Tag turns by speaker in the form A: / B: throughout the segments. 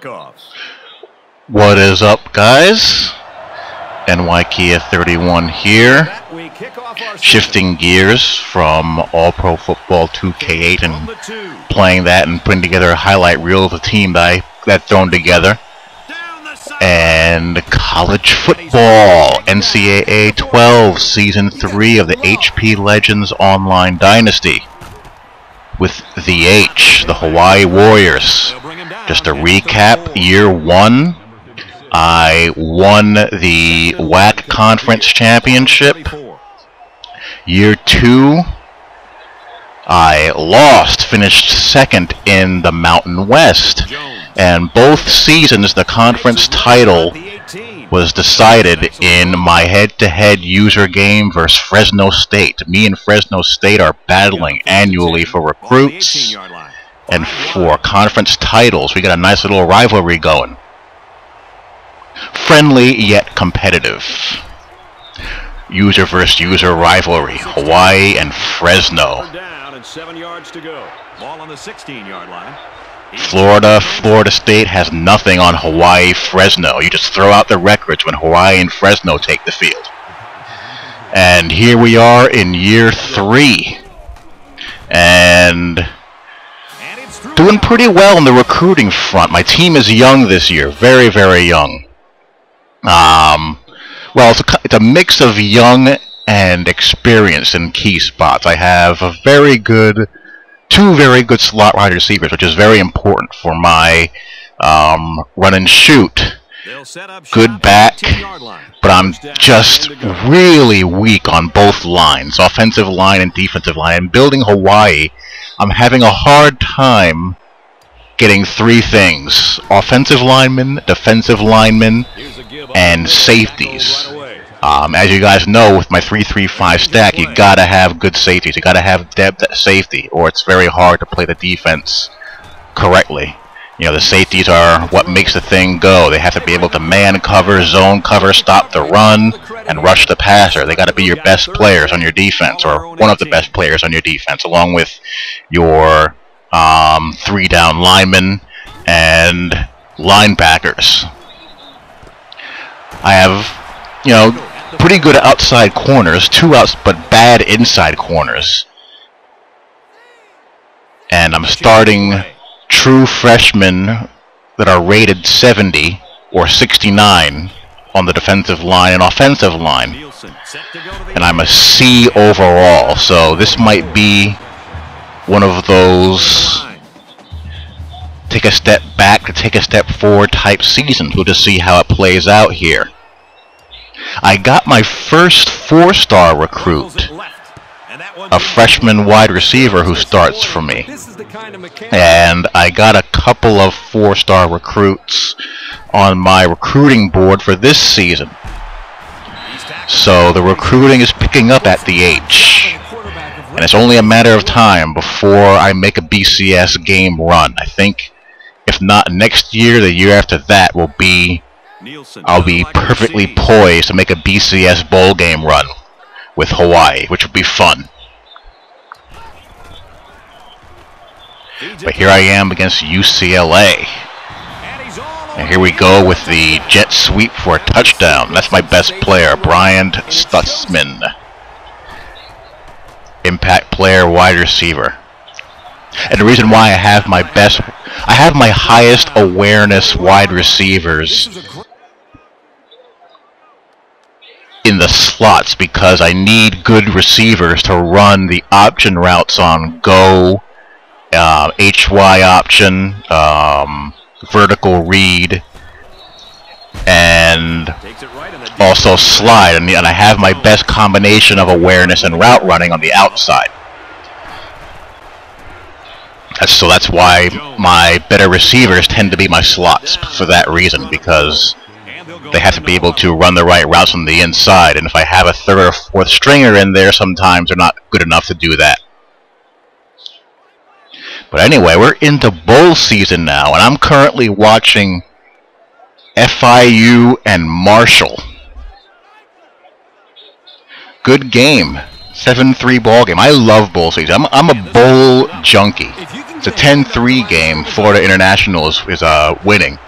A: What is up, guys? Ncaa 31 here, shifting gears from All-Pro Football 2K8 and playing that and putting together a highlight reel of the team that I've thrown together. And college football, Ncaa 12, Season 3 of the HP Legends Online Dynasty. With the H, the Hawaii Warriors. Just a recap, Year 1, I won the WAC Conference Championship. Year 2, I lost, finished second in the Mountain West. And both seasons, the conference title was decided in my head-to-head user game versus Fresno State. Me and Fresno State are battling annually for recruits and for conference titles. We got a nice little rivalry going. Friendly yet competitive. User versus user rivalry. Hawaii and Fresno. Florida State has nothing on Hawaii, Fresno. You just throw out the records when Hawaii and Fresno take the field. And here we are in year 3. And doing pretty well on the recruiting front. My team is young this year. Very, very young. Well, it's a mix of young and experienced in key spots. I have a two very good slot wide receivers, which is very important for my run and shoot. Good back, but I'm just really weak on both lines, offensive line and defensive line. And building Hawaii, I'm having a hard time getting 3 things: offensive linemen, defensive linemen, and safeties. As you guys know, with my 3-3-5 stack, you gotta have good safeties. You gotta have depth at safety, or it's very hard to play the defense correctly. You know, the safeties are what makes the thing go. They have to be able to man cover, zone cover, stop the run, and rush the passer. They gotta be your best players on your defense, or one of the best players on your defense, along with your 3-down linemen and linebackers. I have, you know, pretty good outside corners, 2 outs, but bad inside corners. And I'm starting true freshmen that are rated 70 or 69 on the defensive line and offensive line. And I'm a C overall, so this might be one of those take a step back to take a step forward type seasons. We'll just see how it plays out here. I got my first 4-star recruit, a freshman wide receiver who starts for me. And I got a couple of 4-star recruits on my recruiting board for this season. So the recruiting is picking up at the H. And it's only a matter of time before I make a BCS game run. I think, if not next year, the year after that will be, I'll be perfectly poised to make a BCS bowl game run with Hawaii, which would be fun. But here I am against UCLA. And here we go with the jet sweep for a touchdown. That's my best player, Brian Stutzman. Impact player, wide receiver. And the reason why I have my highest awareness wide receivers in the slots, because I need good receivers to run the option routes on go, HY option, vertical read, and also slide. And I have my best combination of awareness and route running on the outside. So that's why my better receivers tend to be my slots, for that reason, because they have to be able to run the right routes on the inside, and if I have a 3rd or 4th stringer in there, sometimes they're not good enough to do that. But anyway, we're into bowl season now, and I'm currently watching FIU and Marshall. Good game. 7-3 ball game. I love bowl season. I'm a bowl junkie. It's a 10-3 game. Florida International is winning.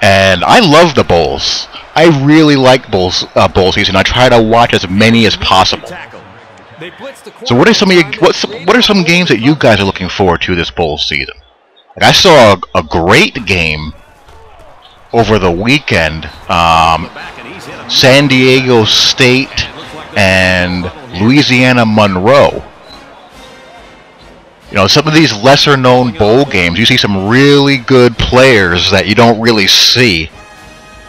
A: And I love the bowls. I really like bowl season. I try to watch as many as possible. So what are some games that you guys are looking forward to this bowl season? Like I saw a great game over the weekend. San Diego State and Louisiana Monroe. You know, some of these lesser-known bowl games, you see some really good players that you don't really see,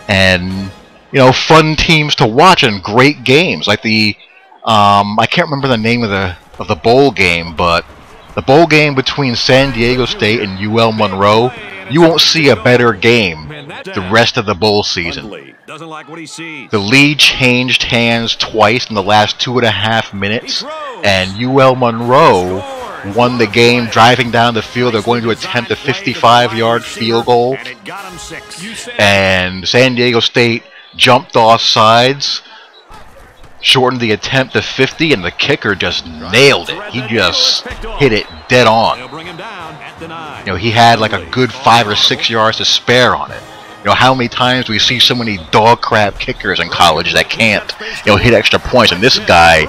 A: and you know, fun teams to watch and great games. Like the, I can't remember the name of the bowl game, but the bowl game between San Diego State and UL Monroe, you won't see a better game the rest of the bowl season. The lead changed hands twice in the last 2.5 minutes, and UL Monroe won the game driving down the field. They're going to attempt a 55-yard field goal, and San Diego State jumped off sides, shortened the attempt to 50, and the kicker just nailed it. He just hit it dead on. You know, he had like a good 5 or 6 yards to spare on it. You know, how many times we see so many dog crap kickers in college that can't, you know, hit extra points, and this guy,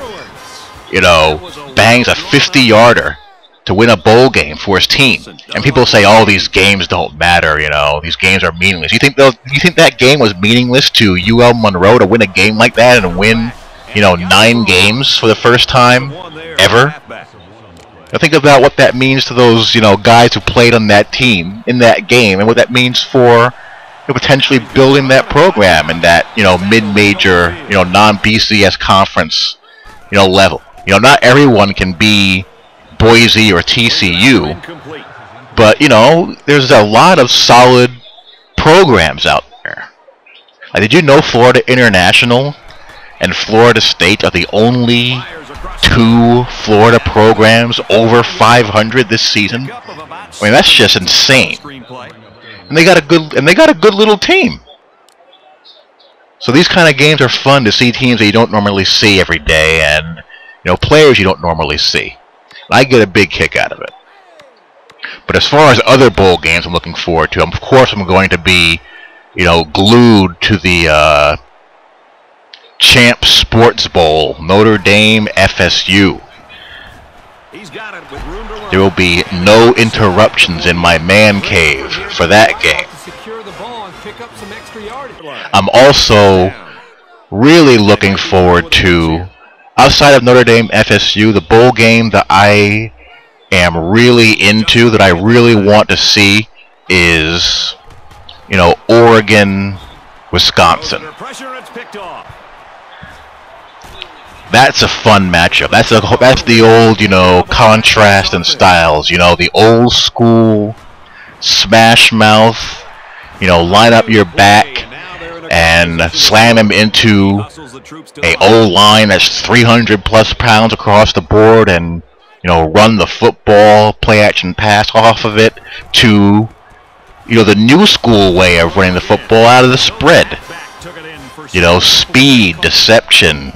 A: you know, bangs a 50-yarder to win a bowl game for his team. And people say, "Oh, these games don't matter. You know, these games are meaningless." You think that game was meaningless to UL Monroe to win a game like that and win, you know, 9 games for the first time ever? Now think about what that means to those, you know, guys who played on that team in that game, and what that means for, you know, potentially building that program in that, you know, mid-major, you know, non-BCS conference, you know, level. You know, not everyone can be Boise or TCU, but you know, there's a lot of solid programs out there. Like, did you know Florida International and Florida State are the only 2 Florida programs over 500 this season? I mean, that's just insane. And they got a good little team. So these kind of games are fun to see, teams that you don't normally see every day, and you know, players you don't normally see. I get a big kick out of it. But as far as other bowl games I'm looking forward to, of course I'm going to be, you know, glued to the Champs Sports Bowl, Notre Dame FSU. There will be no interruptions in my man cave for that game. I'm also really looking forward to, outside of Notre Dame FSU, the bowl game that I am really into, that I really want to see, is, you know, Oregon, Wisconsin. That's a fun matchup. That's the old, you know, contrast in styles. You know, the old school smash mouth, you know, line up your back and slam him into a O-line that's 300 plus pounds across the board, and you know, run the football, play action pass off of it, to, you know, the new school way of running the football out of the spread. You know, speed, deception,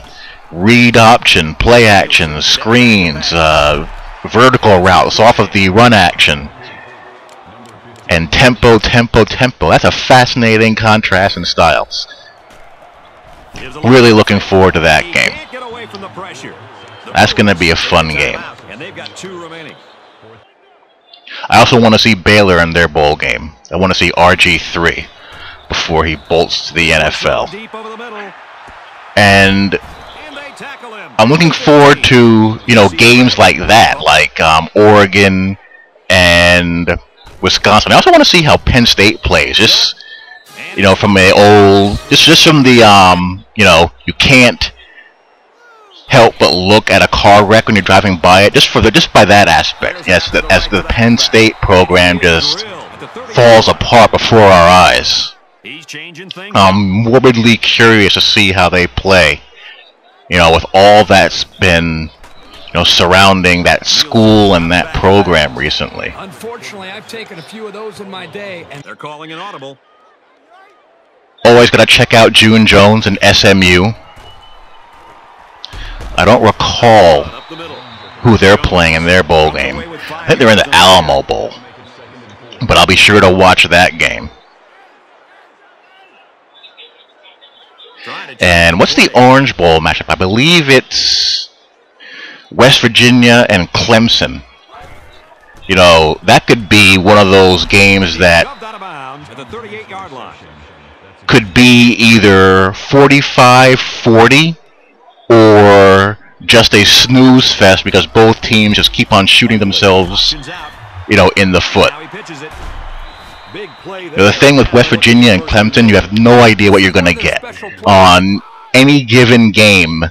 A: read option, play action, screens, vertical routes off of the run action, and tempo. That's a fascinating contrast in styles. Really looking forward to that game. That's going to be a fun game. I also want to see Baylor in their bowl game. I want to see RG3 before he bolts to the NFL. And I'm looking forward to, you know, games like that, like Oregon and Wisconsin. I also want to see how Penn State plays. Just, you know, from the old, just from the, you know, you can't help but look at a car wreck when you're driving by it. Just by that aspect. Yes, as the Penn State program just falls apart before our eyes. I'm morbidly curious to see how they play. You know, with all that's been, you know, surrounding that school and that program recently.
B: Unfortunately, I've taken a few of those in my day, and they're calling an audible.
A: Always gotta check out June Jones and SMU. I don't recall who they're playing in their bowl game. I think they're in the Alamo Bowl, but I'll be sure to watch that game. And what's the Orange Bowl matchup? I believe it's West Virginia and Clemson. You know, that could be one of those games that could be either 45-40 or just a snooze fest because both teams just keep on shooting themselves, you know, in the foot. The thing with West Virginia and Clemson, you have no idea what you're going to get. On any given game,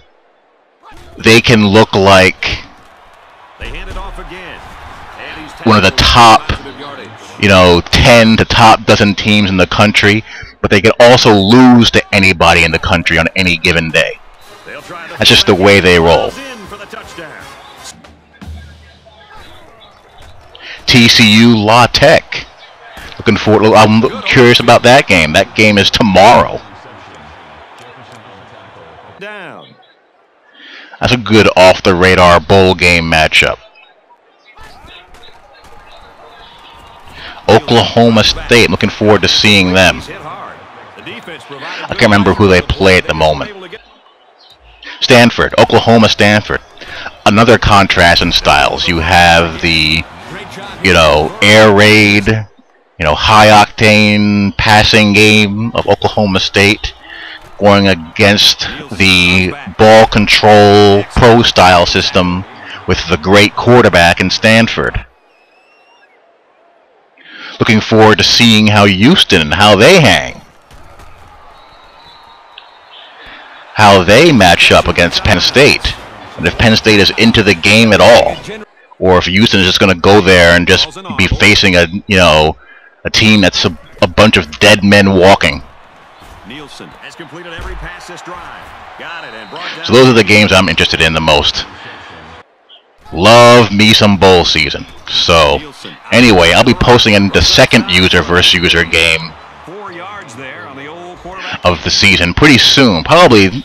A: they can look like one of the top, you know, 10 to top dozen teams in the country, but they can also lose to anybody in the country on any given day. That's just the way they roll. TCU La Tech. Looking forward. I'm curious about that game. That game is tomorrow. That's a good off-the-radar bowl game matchup. Oklahoma State. Looking forward to seeing them. I can't remember who they play at the moment. Stanford. Oklahoma Stanford. Another contrast in styles. You have the, you know, air raid, you know, high-octane passing game of Oklahoma State going against the ball control pro-style system with the great quarterback in Stanford. Looking forward to seeing how Houston, how they hang. How they match up against Penn State. And if Penn State is into the game at all. Or if Houston is just going to go there and just be facing a, you know, a team that's a bunch of dead men walking. So those are the games I'm interested in the most. Love me some bowl season. So anyway, I'll be posting the second user versus user game of the season pretty soon. Probably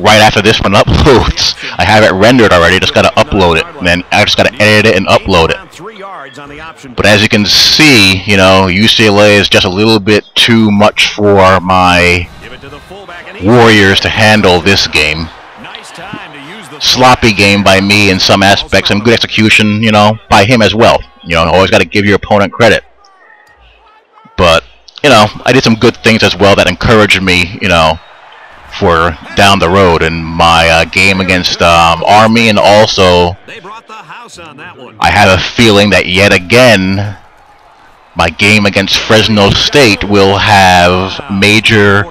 A: right after this one uploads. I have it rendered already, just gotta upload it. And then I just gotta edit it and upload it. But as you can see, you know, UCLA is just a little bit too much for my Warriors to handle this game. Sloppy game by me in some aspects, and good execution, you know, by him as well. You know, always gotta give your opponent credit. But, you know, I did some good things as well that encouraged me, you know, for down the road in my game against Army, and also I have a feeling that yet again my game against Fresno State will have major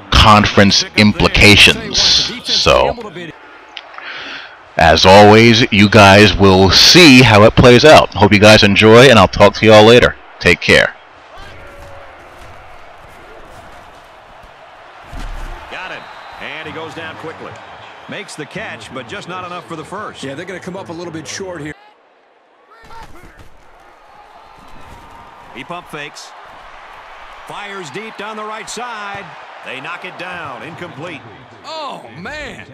A: conference implications. So as always, you guys will see how it plays out. Hope you guys enjoy, and I'll talk to you all later. Take care.
B: And he goes down quickly. Makes the catch, but just not enough for the first. Yeah, they're going to come up a little bit short here. He pump fakes. Fires deep down the right side. They knock it down. Incomplete. Oh, man.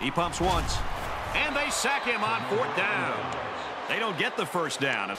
B: He pumps once. And they sack him on 4th down. They don't get the first down.